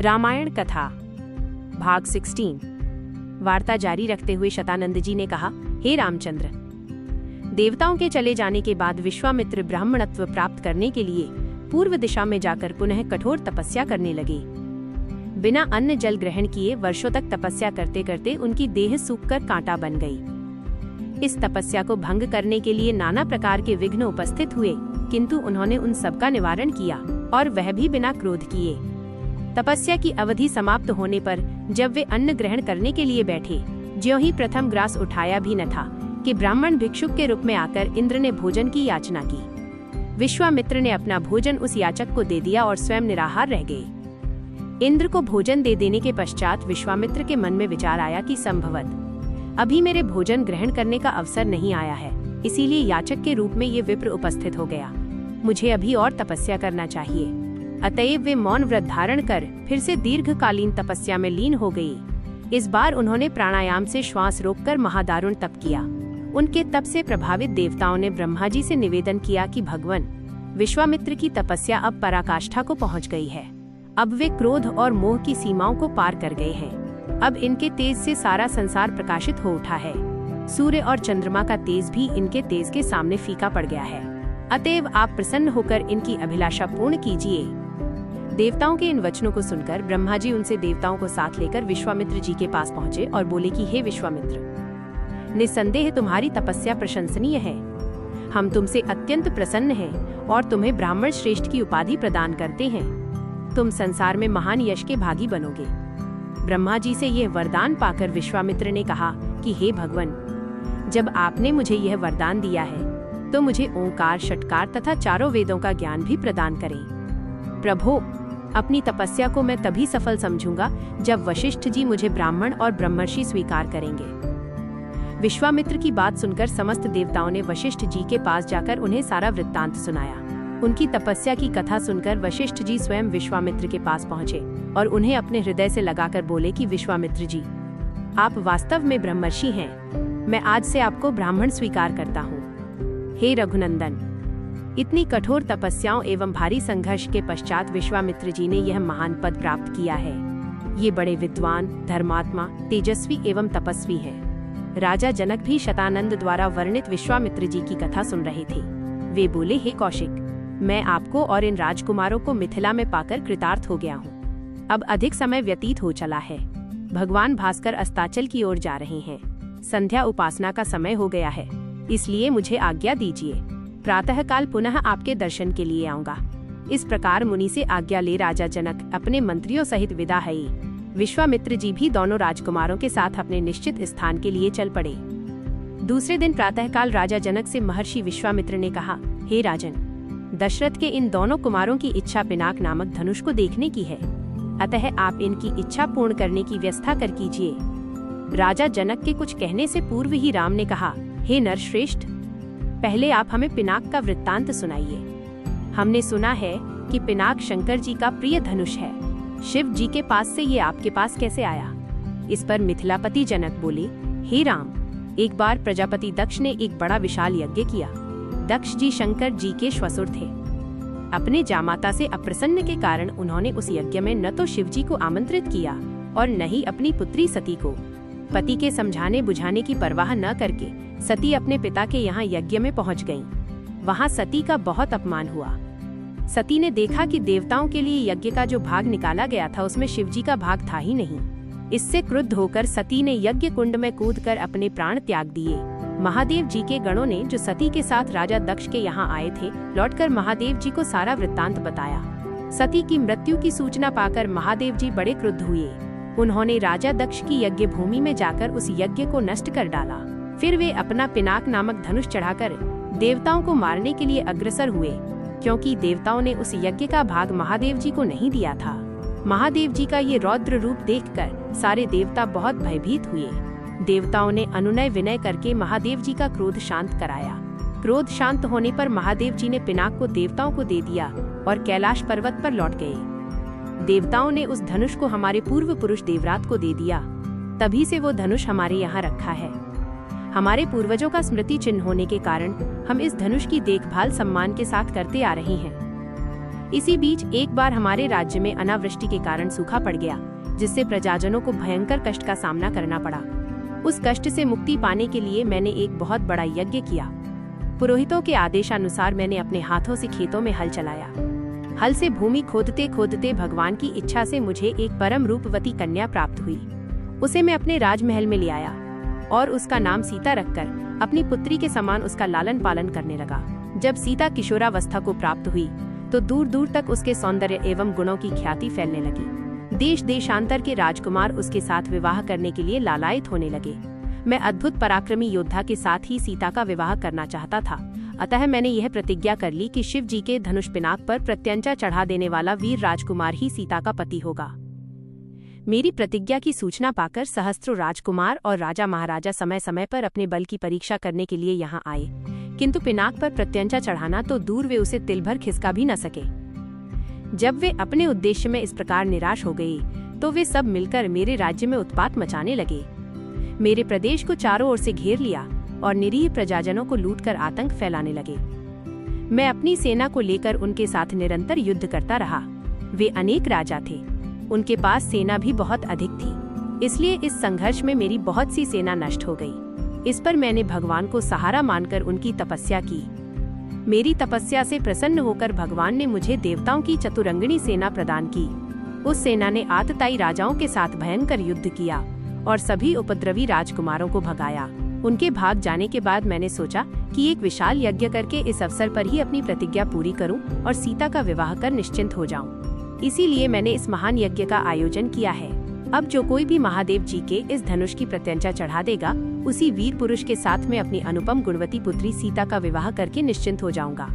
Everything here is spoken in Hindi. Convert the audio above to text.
रामायण कथा भाग 16। वार्ता जारी रखते हुए शतानंद जी ने कहा, हे रामचंद्र, देवताओं के चले जाने के बाद विश्वामित्र ब्राह्मणत्व प्राप्त करने के लिए पूर्व दिशा में जाकर पुनः कठोर तपस्या करने लगे। बिना अन्न जल ग्रहण किए वर्षों तक तपस्या करते करते उनकी देह सूखकर कांटा बन गई। इस तपस्या को भंग करने के लिए नाना प्रकार के विघ्न उपस्थित हुए, किंतु उन्होंने उन सब का निवारण किया, और वह भी बिना क्रोध किए। तपस्या की अवधि समाप्त होने पर जब वे अन्न ग्रहण करने के लिए बैठे, ज्यों ही प्रथम ग्रास उठाया भी न था कि ब्राह्मण भिक्षुक के रूप में आकर इंद्र ने भोजन की याचना की। विश्वामित्र ने अपना भोजन उस याचक को दे दिया और स्वयं निराहार रह गए। इंद्र को भोजन दे देने के पश्चात विश्वामित्र के मन में विचार आया कि संभवत अभी मेरे भोजन ग्रहण करने का अवसर नहीं आया है, इसीलिए याचक के रूप में ये विप्र उपस्थित हो गया। मुझे अभी और तपस्या करना चाहिए। अतएव वे मौन व्रत धारण कर फिर से दीर्घकालीन तपस्या में लीन हो गई। इस बार उन्होंने प्राणायाम से श्वास रोककर महादारुण तप किया। उनके तप से प्रभावित देवताओं ने ब्रह्मा जी से निवेदन किया कि भगवान, विश्वामित्र की तपस्या अब पराकाष्ठा को पहुंच गई है। अब वे क्रोध और मोह की सीमाओं को पार कर गए हैं। अब इनके तेज से सारा संसार प्रकाशित हो उठा है। सूर्य और चंद्रमा का तेज भी इनके तेज के सामने फीका पड़ गया है। अतएव आप प्रसन्न होकर इनकी अभिलाषा पूर्ण कीजिए। देवताओं के इन वचनों को सुनकर ब्रह्मा जी उनसे देवताओं को साथ लेकर विश्वामित्र जी के पास पहुँचे और बोले कि हे विश्वामित्र, निस्संदेह तुम्हारी तपस्या प्रशंसनीय है। हम तुमसे अत्यंत प्रसन्न हैं और तुम्हें ब्राह्मण श्रेष्ठ की उपाधि प्रदान करते हैं। तुम संसार में महान यश के भागी बनोगे। ब्रह्मा जी से यह वरदान पाकर विश्वामित्र ने कहा कि हे भगवान, जब आपने मुझे यह वरदान दिया है तो मुझे ओंकार, षटकार तथा चारों वेदों का ज्ञान भी प्रदान करें। प्रभो, अपनी तपस्या को मैं तभी सफल समझूंगा जब वशिष्ठ जी मुझे ब्राह्मण और ब्रह्मर्षि स्वीकार करेंगे। विश्वामित्र की बात सुनकर समस्त देवताओं ने वशिष्ठ जी के पास जाकर उन्हें सारा वृत्तांत सुनाया। उनकी तपस्या की कथा सुनकर वशिष्ठ जी स्वयं विश्वामित्र के पास पहुँचे और उन्हें अपने हृदय से लगाकर बोले कि विश्वामित्र जी, आप वास्तव में ब्रह्मर्षि हैं। मैं आज से आपको ब्राह्मण स्वीकार करता हूँ। हे रघुनंदन, इतनी कठोर तपस्याओं एवं भारी संघर्ष के पश्चात विश्वामित्र जी ने यह महान पद प्राप्त किया है। ये बड़े विद्वान, धर्मात्मा, तेजस्वी एवं तपस्वी हैं। राजा जनक भी शतानंद द्वारा वर्णित विश्वामित्र जी की कथा सुन रहे थे। वे बोले, हे कौशिक, मैं आपको और इन राजकुमारों को मिथिला में पाकर कृतार्थ हो गया हूँ। अब अधिक समय व्यतीत हो चला है। भगवान भास्कर अस्ताचल की ओर जा रहे हैं। संध्या उपासना का समय हो गया है, इसलिए मुझे आज्ञा दीजिए। प्रातःकाल पुनः आपके दर्शन के लिए आऊंगा। इस प्रकार मुनि से आज्ञा ले राजा जनक अपने मंत्रियों सहित विदा हुए। विश्वामित्र जी भी दोनों राजकुमारों के साथ अपने निश्चित स्थान के लिए चल पड़े। दूसरे दिन प्रातःकाल राजा जनक से महर्षि विश्वामित्र ने कहा, हे राजन, दशरथ के इन दोनों कुमारों की इच्छा पिनाक नामक धनुष को देखने की है। अतः आप इनकी इच्छा पूर्ण करने की व्यवस्था कर कीजिए। राजा जनक के कुछ कहने से पूर्व ही राम ने कहा, हे नरश्रेष्ठ, पहले आप हमें पिनाक का वृत्तांत सुनाइए। हमने सुना है कि पिनाक शंकर जी का प्रिय धनुष है। शिव जी के पास से ये आपके पास कैसे आया? इस पर मिथिलापति जनक बोले, हे राम, एक बार प्रजापति दक्ष ने एक बड़ा विशाल यज्ञ किया। दक्ष जी शंकर जी के श्वसुर थे। अपने जामाता से अप्रसन्न के कारण उन्होंने उस यज्ञ में न तो शिव जी को आमंत्रित किया और न ही अपनी पुत्री सती को। पति के समझाने बुझाने की परवाह न करके सती अपने पिता के यहाँ यज्ञ में पहुँच गईं। वहाँ सती का बहुत अपमान हुआ। सती ने देखा कि देवताओं के लिए यज्ञ का जो भाग निकाला गया था उसमें शिवजी का भाग था ही नहीं। इससे क्रुद्ध होकर सती ने यज्ञ कुंड में कूदकर अपने प्राण त्याग दिए। महादेव जी के गणों ने जो सती के साथ राजा दक्ष के यहाँ आए थे, लौटकर महादेव जी को सारा वृत्तांत बताया। सती की मृत्यु की सूचना पाकर महादेव जी बड़े क्रुद्ध हुए। उन्होंने राजा दक्ष की यज्ञ भूमि में जाकर उस यज्ञ को नष्ट कर डाला। फिर वे अपना पिनाक नामक धनुष चढ़ाकर देवताओं को मारने के लिए अग्रसर हुए, क्योंकि देवताओं ने उस यज्ञ का भाग महादेव जी को नहीं दिया था। महादेव जी का ये रौद्र रूप देखकर सारे देवता बहुत भयभीत हुए। देवताओं ने अनुनय विनय करके महादेव जी का क्रोध शांत कराया। क्रोध शांत होने पर महादेव जी ने पिनाक को देवताओं को दे दिया और कैलाश पर्वत पर लौट गए। देवताओं ने उस धनुष को हमारे पूर्व पुरुष देवरात को दे दिया। तभी से वो धनुष हमारे यहाँ रखा है। हमारे पूर्वजों का स्मृति चिन्ह होने के कारण हम इस धनुष की देखभाल सम्मान के साथ करते आ रहे हैं। इसी बीच एक बार हमारे राज्य में अनावृष्टि के कारण सूखा पड़ गया, जिससे प्रजाजनों को भयंकर कष्ट का सामना करना पड़ा। उस कष्ट से मुक्ति पाने के लिए मैंने एक बहुत बड़ा यज्ञ किया। पुरोहितों के आदेशानुसार मैंने अपने हाथों से खेतों में हल चलाया। हल से भूमि खोदते खोदते भगवान की इच्छा से मुझे एक परम रूपवती कन्या प्राप्त हुई। उसे मैं अपने राजमहल में ले आया और उसका नाम सीता रखकर अपनी पुत्री के समान उसका लालन पालन करने लगा। जब सीता किशोरावस्था को प्राप्त हुई तो दूर दूर तक उसके सौंदर्य एवं गुणों की ख्याति फैलने लगी। देश देशांतर के राजकुमार उसके साथ विवाह करने के लिए लालायित होने लगे। मैं अद्भुत पराक्रमी योद्धा के साथ ही सीता का विवाह करना चाहता था, अतः मैंने यह प्रतिज्ञा कर ली कि शिव जी के धनुष पिनाक पर प्रत्यंचा चढ़ा देने वाला वीर राजकुमार ही सीता का पति होगा। मेरी प्रतिज्ञा की सूचना पाकर सहस्त्रों राजकुमार और राजा महाराजा समय समय पर अपने बल की परीक्षा करने के लिए यहाँ आए, किंतु पिनाक पर प्रत्यंचा चढ़ाना तो दूर, वे उसे तिल भर खिसका भी न सके। जब वे अपने उद्देश्य में इस प्रकार निराश हो गए तो वे सब मिलकर मेरे राज्य में उत्पात मचाने लगे। मेरे प्रदेश को चारों ओर से घेर लिया और निरीह प्रजाजनों को लूटकर आतंक फैलाने लगे। मैं अपनी सेना को लेकर उनके साथ निरंतर युद्ध करता रहा। वे अनेक राजा थे, उनके पास सेना भी बहुत अधिक थी, इसलिए इस संघर्ष में मेरी बहुत सी सेना नष्ट हो गई। इस पर मैंने भगवान को सहारा मानकर उनकी तपस्या की। मेरी तपस्या से प्रसन्न होकर भगवान ने मुझे देवताओं की चतुरंगिणी सेना प्रदान की। उस सेना ने आतताई राजाओं के साथ भयंकर युद्ध किया और सभी उपद्रवी राजकुमारों को भगाया। उनके भाग जाने के बाद मैंने सोचा कि एक विशाल यज्ञ करके इस अवसर पर ही अपनी प्रतिज्ञा पूरी करूं और सीता का विवाह कर निश्चिंत हो जाऊं। इसीलिए मैंने इस महान यज्ञ का आयोजन किया है। अब जो कोई भी महादेव जी के इस धनुष की प्रत्यंचा चढ़ा देगा, उसी वीर पुरुष के साथ में अपनी अनुपम गुणवती पुत्री सीता का विवाह करके निश्चिंत हो जाऊंगा।